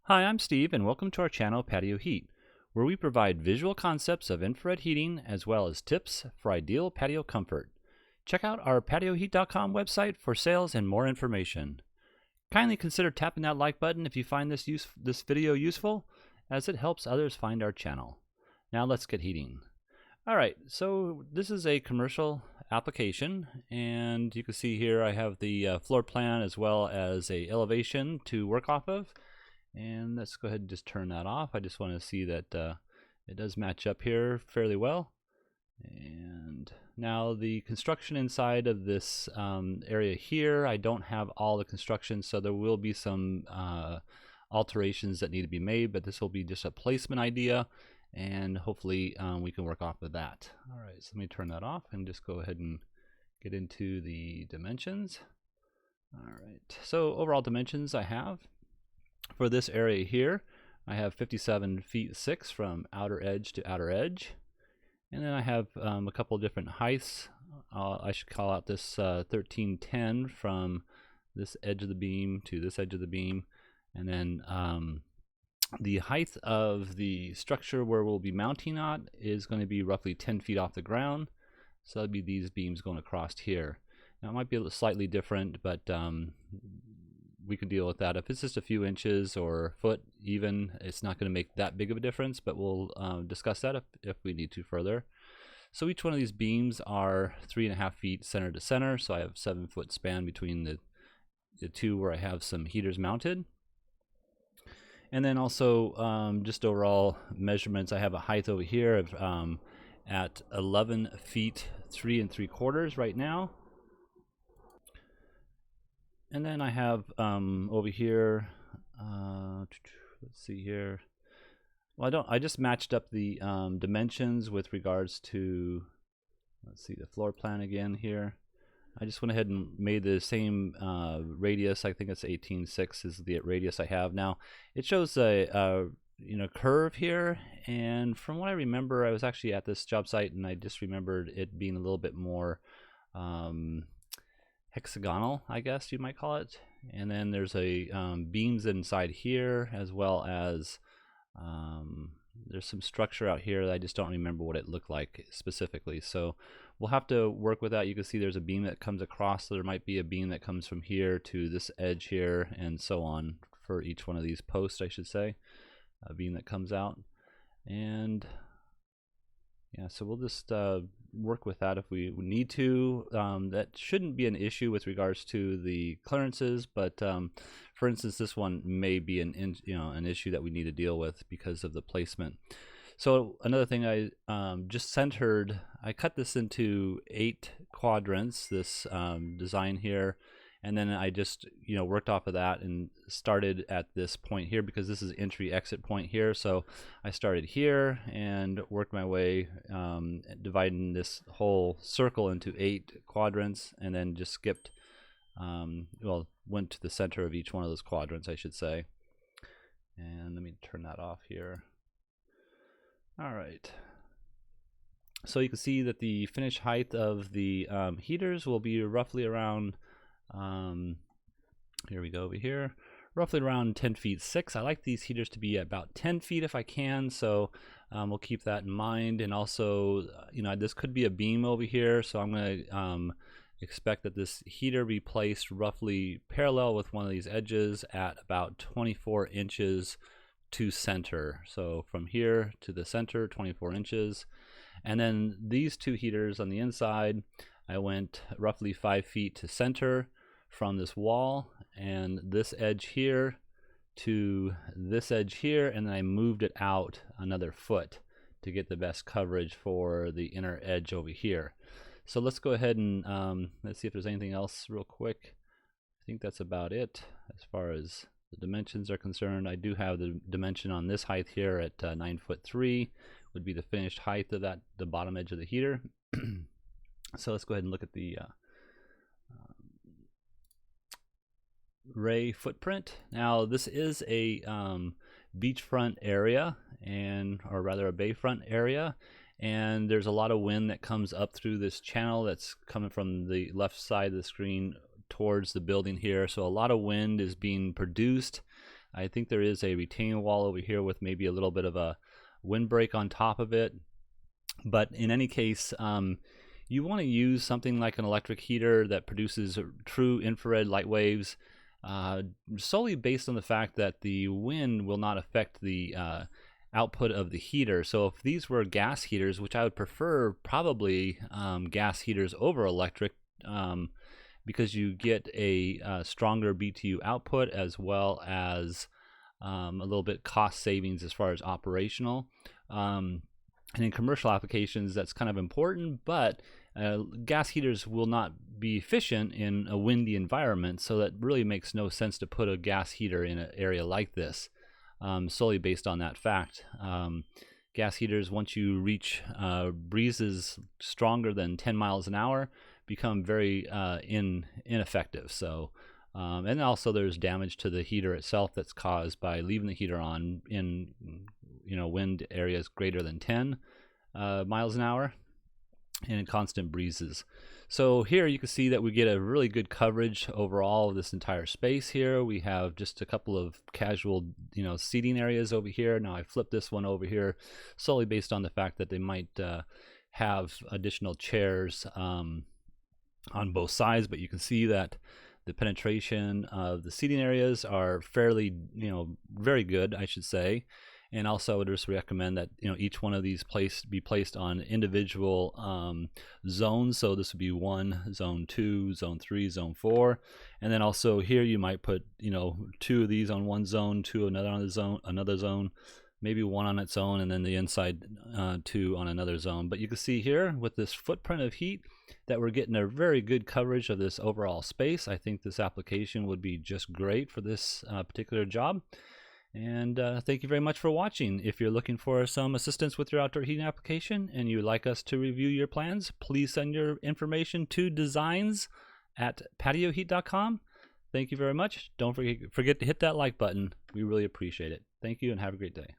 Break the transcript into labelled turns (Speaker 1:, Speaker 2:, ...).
Speaker 1: Hi, I'm Steve, and welcome to our channel Patio Heat, where we provide visual concepts of infrared heating as well as tips for ideal patio comfort. Check out our patioheat.com website for sales and more information. Kindly consider tapping that like button if you find this video useful, as it helps others find our channel. Now let's get heating. Alright, so this is a commercial application, and you can see here I have the floor plan as well as a elevation to work off of. And let's go ahead and just turn that off. I just want to see that it does match up here fairly well. And now the construction inside of this area here, I don't have all the construction, so there will be some alterations that need to be made, but this will be just a placement idea, and hopefully we can work off of that. All right, so let me turn that off and just go ahead and get into the dimensions. All right, so overall dimensions I have for this area here, I have 57 feet 6 from outer edge to outer edge. And then I have a couple different heights. I should call out this 1310 from this edge of the beam to this edge of the beam. And then the height of the structure where we'll be mounting on is going to be roughly 10 feet off the ground. So that'd be these beams going across here. Now it might be a little slightly different, but we can deal with that. If it's just a few inches or a foot even, it's not going to make that big of a difference, but we'll discuss that if we need to further. So each one of these beams are 3.5 feet center to center, so I have 7-foot span between the two where I have some heaters mounted. And then also just overall measurements, I have a height over here of at 11 feet 3 3/4 right now. And then I have over here, let's see here. Well, I just matched up the dimensions with regards to, let's see, the floor plan again here. I just went ahead and made the same radius. I think it's 18.6 is the radius I have now. It shows a curve here, and from what I remember, I was actually at this job site, and I just remembered it being a little bit more hexagonal, I guess you might call it. And then there's a beams inside here, as well as there's some structure out here that I just don't remember what it looked like specifically. So we'll have to work with that. You can see there's a beam that comes across, so there might be a beam that comes from here to this edge here, and so on for each one of these posts, I should say, a beam that comes out. And yeah, so we'll just work with that if we need to. That shouldn't be an issue with regards to the clearances, but for instance, this one may be an issue that we need to deal with because of the placement. So another thing, I just centered. I cut this into 8 quadrants. This design here. And then I just worked off of that and started at this point here, because this is entry exit point here. So I started here and worked my way, dividing this whole circle into 8 quadrants, and then just skipped, went to the center of each one of those quadrants, I should say. And let me turn that off here. All right. So you can see that the finished height of the heaters will be roughly around, here we go over here, roughly around 10 feet 6. I like these heaters to be about 10 feet if I can, so we'll keep that in mind. And also, this could be a beam over here, so I'm going to expect that this heater be placed roughly parallel with one of these edges at about 24 inches to center. So from here to the center, 24 inches. And then these two heaters on the inside, I went roughly 5 feet to center from this wall, and this edge here to this edge here, and then I moved it out another foot to get the best coverage for the inner edge over here. So let's go ahead and let's see if there's anything else real quick. I think that's about it as far as the dimensions are concerned. I do have the dimension on this height here at 9'3" would be the finished height of that, the bottom edge of the heater. So let's go ahead and look at the ray footprint. Now this is a beachfront area, or rather a bayfront area, and there's a lot of wind that comes up through this channel that's coming from the left side of the screen towards the building here. So a lot of wind is being produced. I think there is a retaining wall over here with maybe a little bit of a windbreak on top of it. But in any case, you want to use something like an electric heater that produces true infrared light waves, solely based on the fact that the wind will not affect the output of the heater. So if these were gas heaters, which I would prefer probably gas heaters over electric, because you get a stronger BTU output as well as a little bit cost savings as far as operational. And in commercial applications, that's kind of important, but gas heaters will not be efficient in a windy environment, so that really makes no sense to put a gas heater in an area like this, solely based on that fact. Gas heaters, once you reach breezes stronger than 10 miles an hour, become very ineffective. So, and also there's damage to the heater itself that's caused by leaving the heater on in wind areas greater than 10 miles an hour and in constant breezes. So here you can see that we get a really good coverage overall of this entire space here. We have just a couple of casual, seating areas over here. Now I flipped this one over here solely based on the fact that they might have additional chairs on both sides, but you can see that the penetration of the seating areas are fairly, very good, I should say. And also I would just recommend that each one of these be placed on individual zones. So this would be 1, zone 2, zone 3, zone 4, and then also here you might put 2 of these on one zone, 2 another zone, maybe 1 on its own, and then the inside 2 on another zone. But you can see here with this footprint of heat that we're getting a very good coverage of this overall space. I think this application would be just great for this particular job. And thank you very much for watching. If you're looking for some assistance with your outdoor heating application and you'd like us to review your plans, please send your information to designs@patioheat.com. Thank you very much. Don't forget to hit that like button. We really appreciate it. Thank you and have a great day.